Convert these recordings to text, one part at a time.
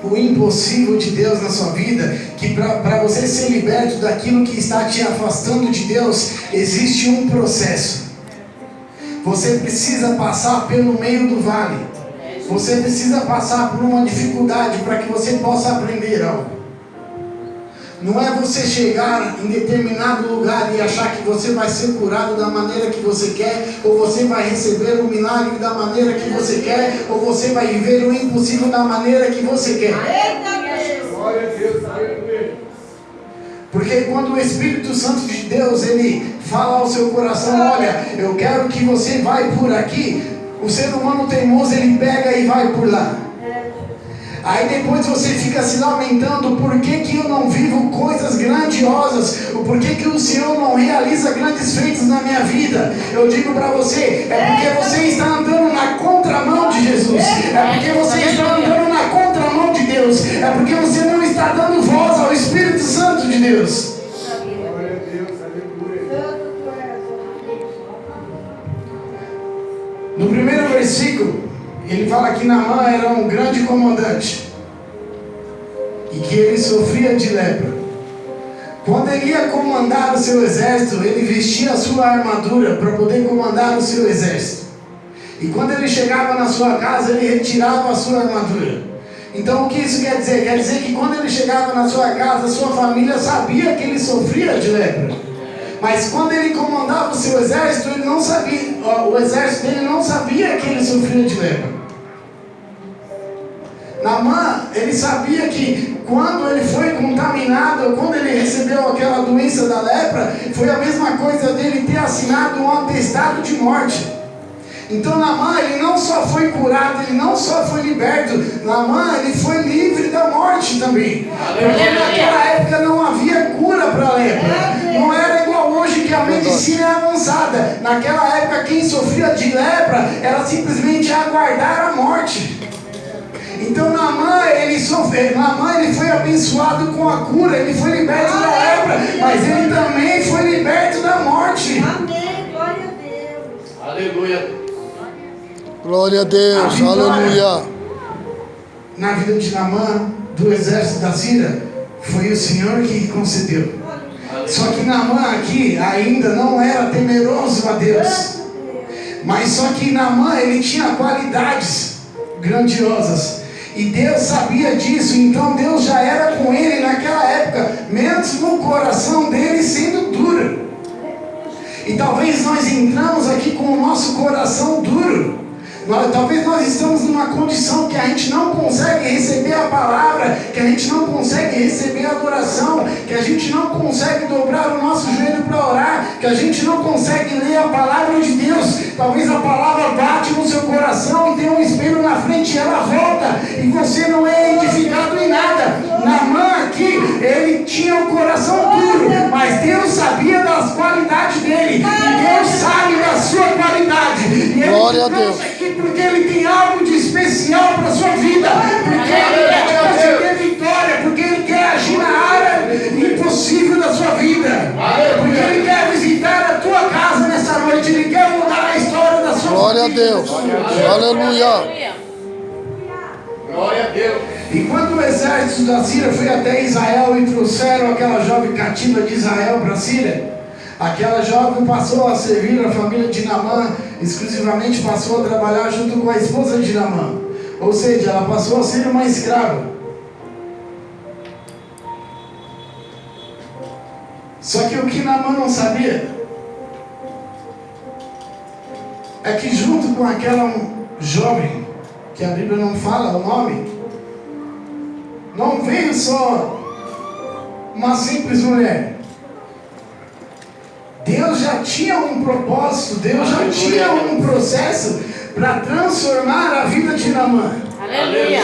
o impossível de Deus na sua vida, que para você ser liberto daquilo que está te afastando de Deus, existe um processo. Você precisa passar pelo meio do vale. Você precisa passar por uma dificuldade para que você possa aprender algo. Não é você chegar em determinado lugar e achar que você vai ser curado da maneira que você quer, ou você vai receber o milagre da maneira que você quer, ou você vai viver o impossível da maneira que você quer. Porque quando o Espírito Santo de Deus, ele fala ao seu coração, olha, eu quero que você vai por aqui, o ser humano teimoso, ele pega e vai por lá. Aí depois você fica se lamentando, por que eu não vivo coisas grandiosas, ou por que o Senhor não realiza grandes feitos na minha vida. Eu digo para você, é porque você está andando na contramão de Jesus, é porque você está andando na contramão de Deus, é porque você não está dando voz ao Espírito Santo de Deus. No primeiro versículo, ele fala que Naamã era um grande comandante e que ele sofria de lepra. Quando ele ia comandar o seu exército, ele vestia a sua armadura para poder comandar o seu exército. E quando ele chegava na sua casa, ele retirava a sua armadura. Então o que isso quer dizer? Quer dizer que quando ele chegava na sua casa, a sua família sabia que ele sofria de lepra. Mas quando ele comandava o seu exército, ele não sabia, o exército dele não sabia que ele sofria de lepra. Naamã, ele sabia que quando ele foi contaminado, quando ele recebeu aquela doença da lepra, foi a mesma coisa dele ter assinado um atestado de morte. Então Naamã, ele não só foi curado, ele não só foi liberto, Naamã, ele foi livre da morte também. Porque naquela época não havia cura para a lepra. Não era igual hoje que a medicina é avançada. Naquela época quem sofria de lepra era simplesmente aguardar a morte. Então Naamã, ele foi abençoado com a cura, ele foi liberto da lepra, mas ele também foi liberto da morte. Amém, glória a Deus. Aleluia. Glória a Deus, aleluia. Na vida de Naamã, do exército da Síria, foi o Senhor que concedeu. Só que Naamã aqui ainda não era temeroso a Deus. Mas só que Naamã, ele tinha qualidades grandiosas. E Deus sabia disso, então Deus já era com ele naquela época, mesmo o coração dele sendo duro. E talvez nós entramos aqui com o nosso coração duro. Talvez nós estamos numa condição que a gente não consegue receber a palavra, que a gente não consegue receber a adoração, que a gente não consegue dobrar o nosso joelho para orar, que a gente não consegue ler a palavra de Deus. Talvez a palavra bate no seu coração e tem um espelho na frente e ela volta, e você não é edificado em nada. Naamã aqui, ele tinha o coração duro, mas Deus sabia das qualidades dele, e Deus sabe da sua qualidade. E glória a Deus. Porque ele tem algo de especial para a sua vida, porque ele quer te conceder vitória, porque ele quer agir na área impossível da sua vida, porque ele quer visitar a tua casa nessa noite, ele quer mudar a história da sua glória vida. Glória a Deus, aleluia. Glória a Deus. E quando o exército da Síria foi até Israel e trouxeram aquela jovem cativa de Israel para a Síria, aquela jovem passou a servir a família de Naamã, exclusivamente passou a trabalhar junto com a esposa de Naamã. Ou seja, ela passou a ser uma escrava. Só que o que Naamã não sabia é que junto com aquela jovem, que a Bíblia não fala o nome, não veio só uma simples mulher. Deus já tinha um propósito, Deus já tinha um processo para transformar a vida de Naamã. Aleluia.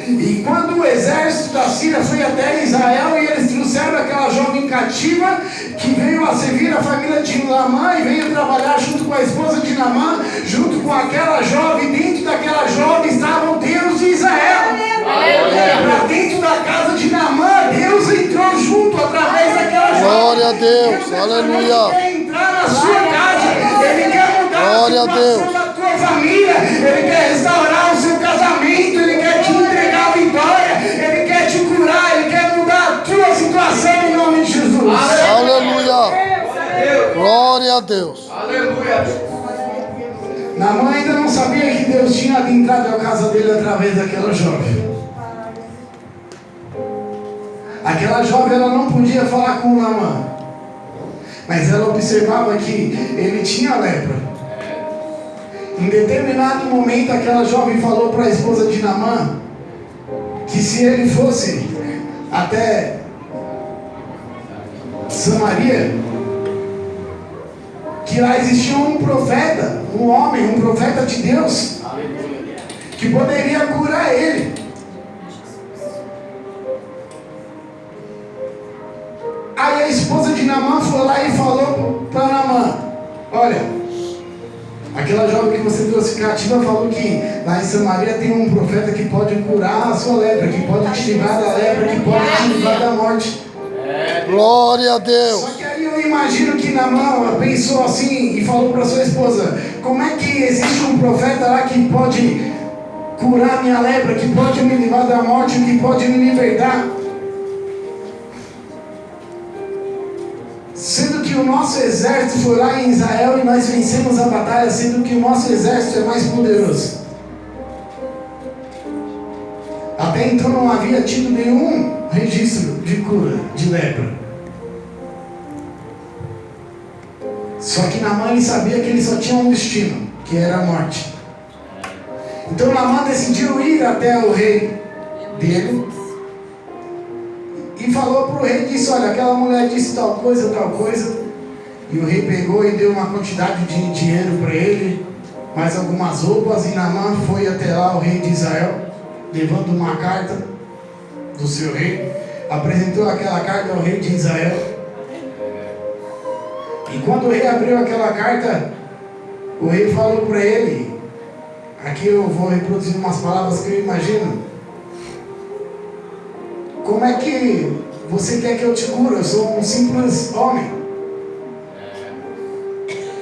E quando o exército da Síria foi até Israel e eles trouxeram aquela jovem cativa que veio a servir a família de Naamã e veio trabalhar junto com a esposa de Naamã, junto com aquela jovem, dentro daquela jovem estava o Deus de Israel. Para dentro da casa de Naamã, Deus entrou junto através daquela jovem. Glória a Deus, aleluia. Ele quer entrar na sua casa, ele quer mudar glória a situação da tua família, ele quer restaurar o seu casamento, ele quer te entregar a vitória, a Deus. Aleluia. Naamã ainda não sabia que Deus tinha adentrado a casa dele através daquela jovem. Aquela jovem, ela não podia falar com Naamã, mas ela observava que ele tinha lepra. Em determinado momento, aquela jovem falou para a esposa de Naamã que se ele fosse até Samaria, que lá existia um profeta, um homem, um profeta de Deus, que poderia curar ele. Aí a esposa de Naamã foi lá e falou para Naamã: olha, aquela jovem que você trouxe cativa falou que lá em Samaria tem um profeta que pode curar a sua lepra, que pode te livrar da lepra, que pode te livrar da morte. Glória a Deus. Só que aí eu imagino que Naamã pensou assim e falou para sua esposa: como é que existe um profeta lá que pode curar minha lepra, que pode me livrar da morte, que pode me libertar? Sendo que o nosso exército foi lá em Israel e nós vencemos a batalha, sendo que o nosso exército é mais poderoso. Até então não havia tido nenhum registro de cura de lepra. Só que Naamã ele sabia que ele só tinha um destino, que era a morte. Então Naamã decidiu ir até o rei dele e falou para o rei, disse: olha, aquela mulher disse tal coisa. E o rei pegou e deu uma quantidade de dinheiro para ele, mais algumas roupas, e Naamã foi até lá, o rei de Israel, levando uma carta do seu rei, apresentou aquela carta ao rei de Israel. E quando o rei abriu aquela carta, o rei falou para ele, aqui eu vou reproduzir umas palavras que eu imagino: como é que você quer que eu te cure? Eu sou um simples homem.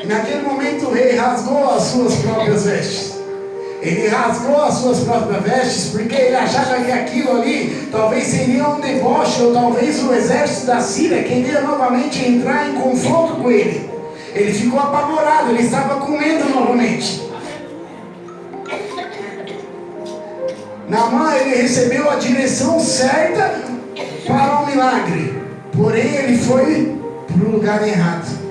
E naquele momento o rei rasgou as suas próprias vestes. Ele rasgou as suas próprias vestes porque ele achava que aquilo ali talvez seria um deboche, ou talvez o exército da Síria queria novamente entrar em confronto com ele. Ele ficou apavorado, ele estava com medo novamente. Naamã, ele recebeu a direção certa para o milagre, porém ele foi para o lugar errado.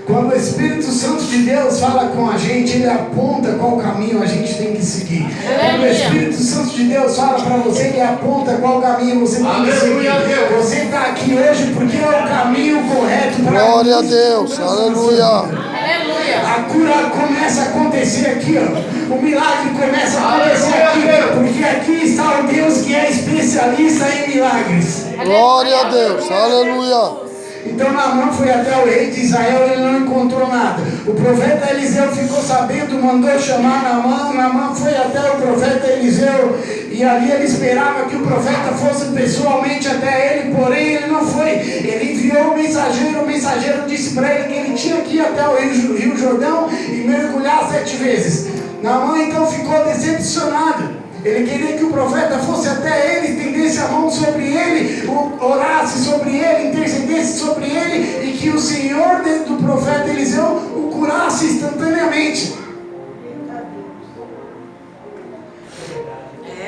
Quando o Espírito Santo de Deus fala com a gente, ele aponta qual caminho a gente tem que seguir. Quando o Espírito Santo de Deus fala para você, ele aponta qual caminho você tem que seguir. Você está aqui hoje porque é o caminho correto para Glória a Deus. Aleluia. A cura começa a acontecer aqui, ó. O milagre começa a acontecer aqui, porque aqui está o Deus que é especialista em milagres. Glória a Deus. Aleluia. Então Naamã foi até o rei de Israel e ele não encontrou nada. O profeta Eliseu ficou sabendo, mandou chamar Naamã. Naamã foi até o profeta Eliseu e ali ele esperava que o profeta fosse pessoalmente até ele, porém ele não foi. Ele enviou o mensageiro disse para ele que ele tinha que ir até o Rio Jordão e mergulhar 7 vezes. Naamã então ficou decepcionado. Ele queria que o profeta fosse até ele, estendesse a mão sobre ele, orasse sobre ele, intercedesse sobre ele, e que o Senhor, dentro do profeta Eliseu, o curasse instantaneamente.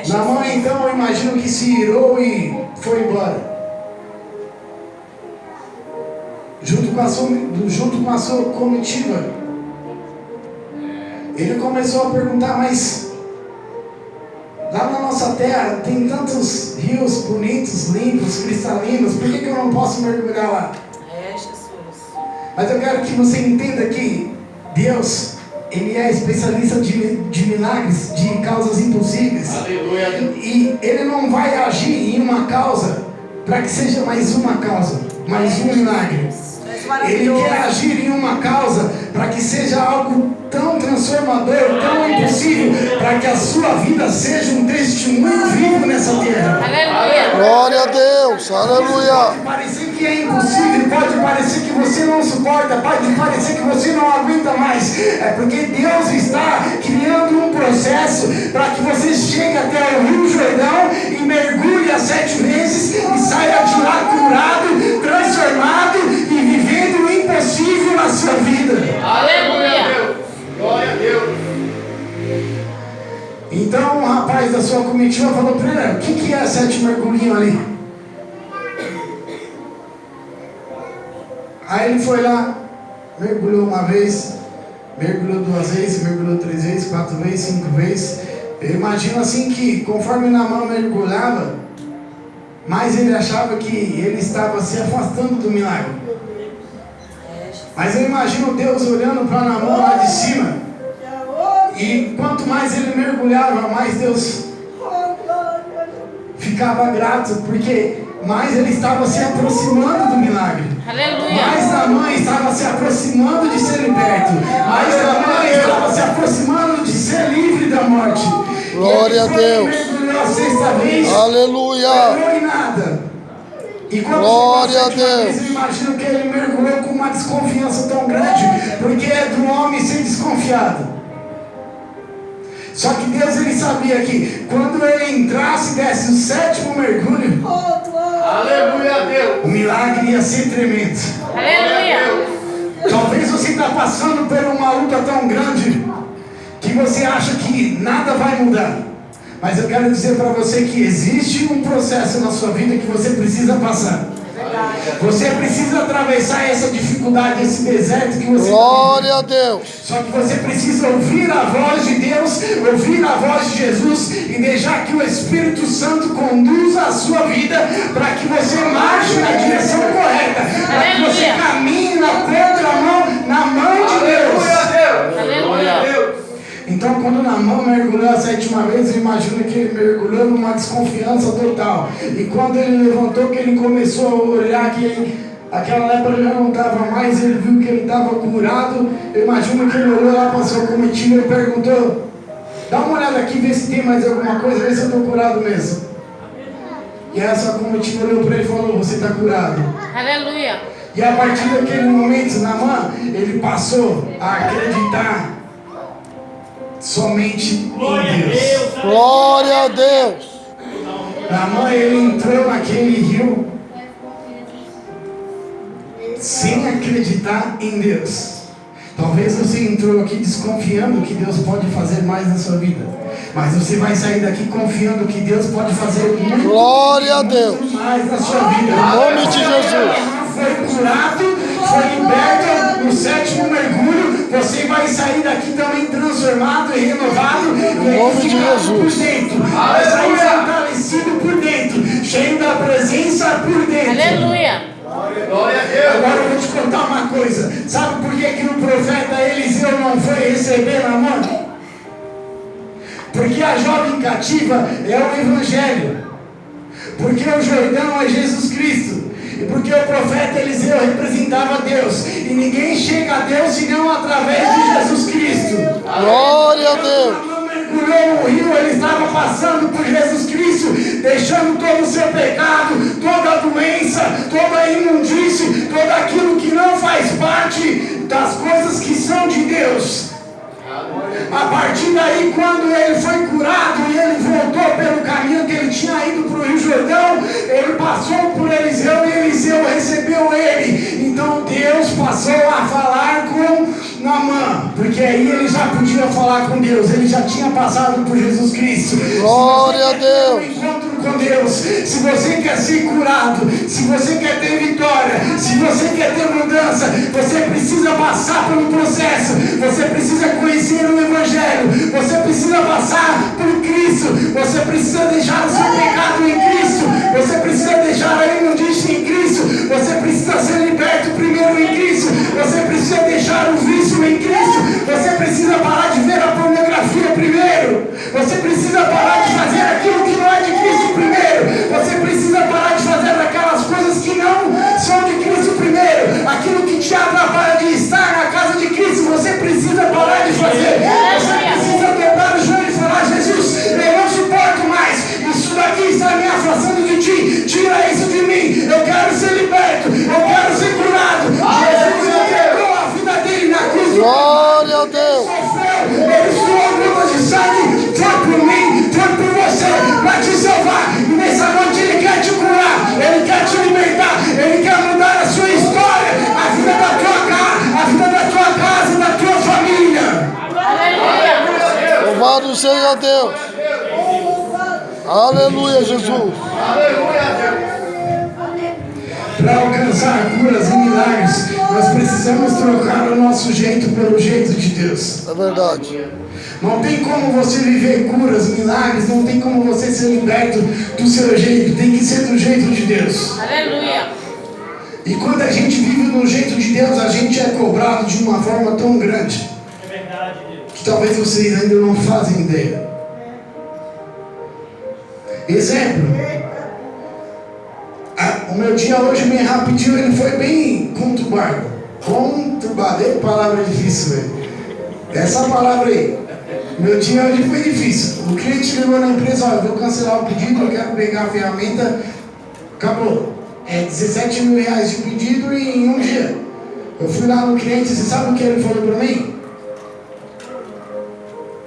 Naamã então, eu imagino que se irou e foi embora. Junto com a sua comitiva. Ele começou a perguntar: mas lá na nossa terra tem tantos rios bonitos, limpos, cristalinos, por que eu não posso mergulhar lá? Jesus. Mas eu quero que você entenda que Deus, Ele é especialista de milagres, de causas impossíveis. Aleluia. E Ele não vai agir em uma causa para que seja mais uma causa, mais um milagre. Ele quer agir em uma causa para que seja algo tão transformador, tão impossível, para que a sua vida seja um testemunho vivo nessa terra. Aleluia. Glória a Deus. Aleluia. Pode parecer que é impossível, pode parecer que você não suporta, pode parecer que você não aguenta mais. É porque Deus está criando um processo para que você chegue até o Rio Jordão e mergulhe as 7 vezes e saia de lá curado, transformado e vivendo o impossível na sua vida. a comitiva e falou para ele: o que é 7 mergulhinhos ali? Aí ele foi lá, mergulhou uma vez, mergulhou 2 vezes, mergulhou 3 vezes, 4 vezes, 5 vezes. Eu imagino assim que conforme Naamã mergulhava, mais ele achava que ele estava se afastando do milagre. Mas eu imagino Deus olhando para Naamã lá de cima. E quanto mais ele mergulhava, mais Deus ficava grato, porque mais ele estava se aproximando do milagre. Aleluia. Mais Naamã estava se aproximando de ser liberto. Mais Naamã estava se aproximando de ser livre da morte. Glória a Deus. Mergulhou a 6ª vez. Aleluia. Não em nada. E quando Glória a chegou a 7ª Deus. vez, eu imagino que ele mergulhou com uma desconfiança tão grande, porque é do homem ser desconfiado. Só que Deus, ele sabia que quando ele entrasse e desse o 7º mergulho, Aleluia a Deus. o milagre ia ser tremendo. Aleluia. Talvez você está passando por uma luta tão grande que você acha que nada vai mudar. Mas eu quero dizer para você que existe um processo na sua vida que você precisa passar. Você precisa atravessar essa dificuldade, esse deserto que você Glória a Deus. Só que você precisa ouvir a voz de Deus, ouvir a voz de Jesus e deixar que o Espírito Santo conduza a sua vida para que você marche na direção correta, para que você caminhe na contramão, na mão de Deus. Aleluia a Deus. Glória a Deus. Então, quando Naamã mergulhou a 7ª vez, eu imagino que ele mergulhou numa desconfiança total. E quando ele levantou, que ele começou a olhar que aquela lepra já não estava mais, ele viu que ele estava curado. Eu imagino que ele olhou lá para a sua comitiva e perguntou: dá uma olhada aqui, vê se tem mais alguma coisa, vê se eu estou curado mesmo. E a sua comitiva olhou para ele e falou: você está curado. Aleluia. E a partir daquele momento, Naamã, ele passou a acreditar somente em Deus. Glória a Deus. Naamã, ele entrou naquele rio sem acreditar em Deus. Talvez você entrou aqui desconfiando que Deus pode fazer mais na sua vida, mas você vai sair daqui confiando que Deus pode fazer muito, Glória a Deus. muito mais na sua vida. Em nome de Jesus. Foi curado, foi liberto no 7º mergulho. Você vai sair daqui também transformado e renovado. Em nome de Jesus. Por dentro. Vai sair fortalecido por dentro, cheio da presença por dentro. Aleluia. Glória a Deus. Agora eu vou te contar uma coisa. Sabe por que o profeta Eliseu não foi receber Naamã? Porque a jovem cativa é o Evangelho. Porque o Jordão é Jesus Cristo. E porque o profeta Eliseu representava Deus. E ninguém chega a Deus senão através de Jesus Cristo. Glória a Deus. Mergulhou no rio, ele estava passando por Jesus Cristo, deixando todo o seu pecado, toda a doença, toda a imundície, todo aquilo que não faz parte das coisas que são de Deus. A partir daí, quando ele foi curado e ele voltou pelo caminho que ele tinha ido para o Rio Jordão, ele passou por Eliseu e Eliseu recebeu ele. Então Deus passou a falar com Naamã, porque aí ele já podia falar com Deus, ele já tinha passado por Jesus Cristo. Glória a Deus. Encontro com Deus. Se você quer ser curado, se você quer ter vitória, se você quer ter mudança, você precisa passar pelo processo, você precisa conhecer o Evangelho, você precisa passar por Cristo, você precisa deixar o seu pecado em Cristo, você precisa deixar a imundície em Cristo, você precisa ser liberto primeiro em Cristo, você precisa deixar o vício em Cristo, você precisa parar de ver a pornografia primeiro, você precisa parar de fazer aquilo que não é de Cristo primeiro, você precisa parar de fazer aquelas coisas que não são de Cristo primeiro, aquilo que te atrapalha de estar na casa de Cristo, você precisa parar de fazer, você precisa dobrar o joelho e falar: Jesus, eu não suporto mais, isso daqui está me afastando de ti, tira isso de mim, eu quero ser liberto, eu quero ser curado. Jesus entregou a vida dele na cruz. Glória a Deus. Ele suou gotas de sangue, foi por mim, foi por você, para te salvar. E nessa noite ele quer te curar, ele quer te libertar, ele quer mudar a sua história, a vida da tua casa, da tua família. Aleluia. Louvado seja Deus. Aleluia, Jesus. Aleluia a Deus. Para alcançar curas e milagres, nós precisamos trocar o nosso jeito pelo jeito de Deus. É verdade. Não tem como você viver curas, milagres, não tem como você ser liberto do seu jeito, tem que ser do jeito de Deus. Aleluia. E quando a gente vive do jeito de Deus, a gente é cobrado de uma forma tão grande que talvez vocês ainda não fazem ideia. Exemplo, o meu dia hoje, bem rapidinho, ele foi bem conturbado. Conturbado, é palavra difícil, velho. Essa palavra aí. Meu dia hoje foi difícil. O cliente ligou na empresa, olha, vou cancelar o pedido, eu quero pegar a ferramenta. Acabou. É 17 mil reais de pedido em um dia. Eu fui lá no cliente, você sabe o que ele falou para mim?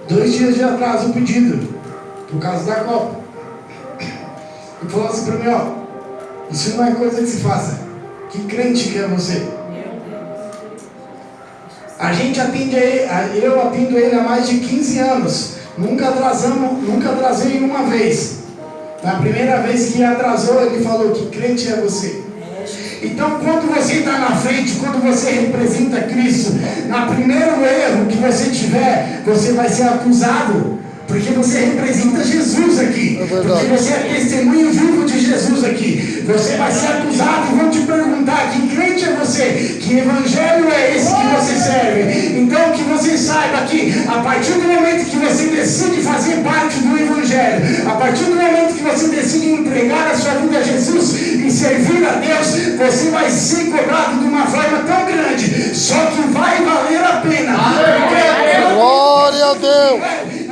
2 dias de atraso o pedido, por causa da Copa. Ele falou assim para mim, ó, isso não é coisa que se faça. Que crente que é você? A gente atende ele, eu atendo ele há mais de 15 anos. Nunca atrasei uma vez. Na primeira vez que atrasou, ele falou, que crente é você? Então, quando você está na frente, quando você representa Cristo, no primeiro erro que você tiver, você vai ser acusado. Porque você representa Jesus aqui. Porque você é testemunho vivo de Jesus aqui. Você vai ser acusado e vão te perguntar que crente é você? Que evangelho é esse que você serve? Então que você saiba que a partir do momento que você decide fazer parte do evangelho, a partir do momento que você decide entregar a sua vida a Jesus e servir a Deus, você vai ser cobrado de uma forma tão grande. Só que vai valer a pena. Glória a Deus.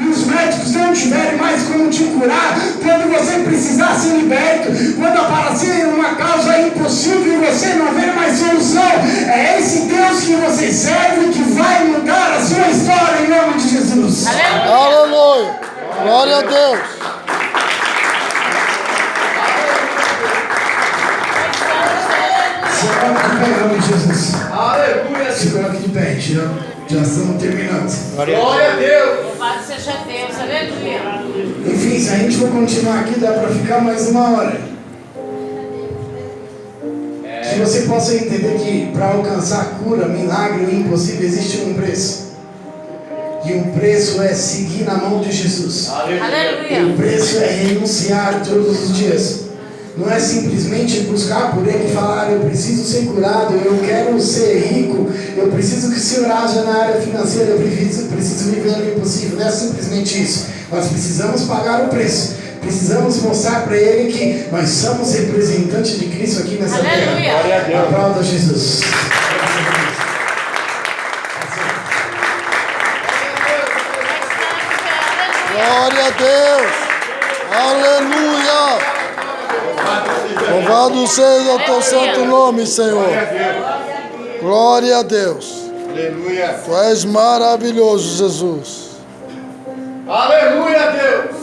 E os médicos não tiverem mais como te curar, quando você precisar ser liberto, quando aparecer uma causa impossível e você não ver mais solução, é esse Deus que você serve que vai mudar a sua história em nome de Jesus. Aleluia. Glória a Deus. Se coloque de pé em nome de Jesus. Aleluia. Se coloque de pé, já estamos terminando. Glória a Deus. Louvado seja Deus. Aleluia. Enfim, se a gente for continuar aqui, dá para ficar mais 1 hora. Que você possa entender que para alcançar cura, milagre ou impossível, existe um preço. E o preço é seguir na mão de Jesus. E Aleluia. o preço é renunciar todos os dias. Não é simplesmente buscar por Ele e falar, eu preciso ser curado, eu quero ser rico, eu preciso que o Senhor haja na área financeira, eu preciso viver o impossível. Não é simplesmente isso. Nós precisamos pagar o preço. Precisamos mostrar para Ele que nós somos representantes de Cristo aqui nessa Aleluia. terra. Aplauda Jesus. Glória a Deus. Aleluia. Louvado seja o teu santo nome, Senhor. Glória a Deus. Aleluia. Tu és maravilhoso, Jesus. Aleluia a Deus.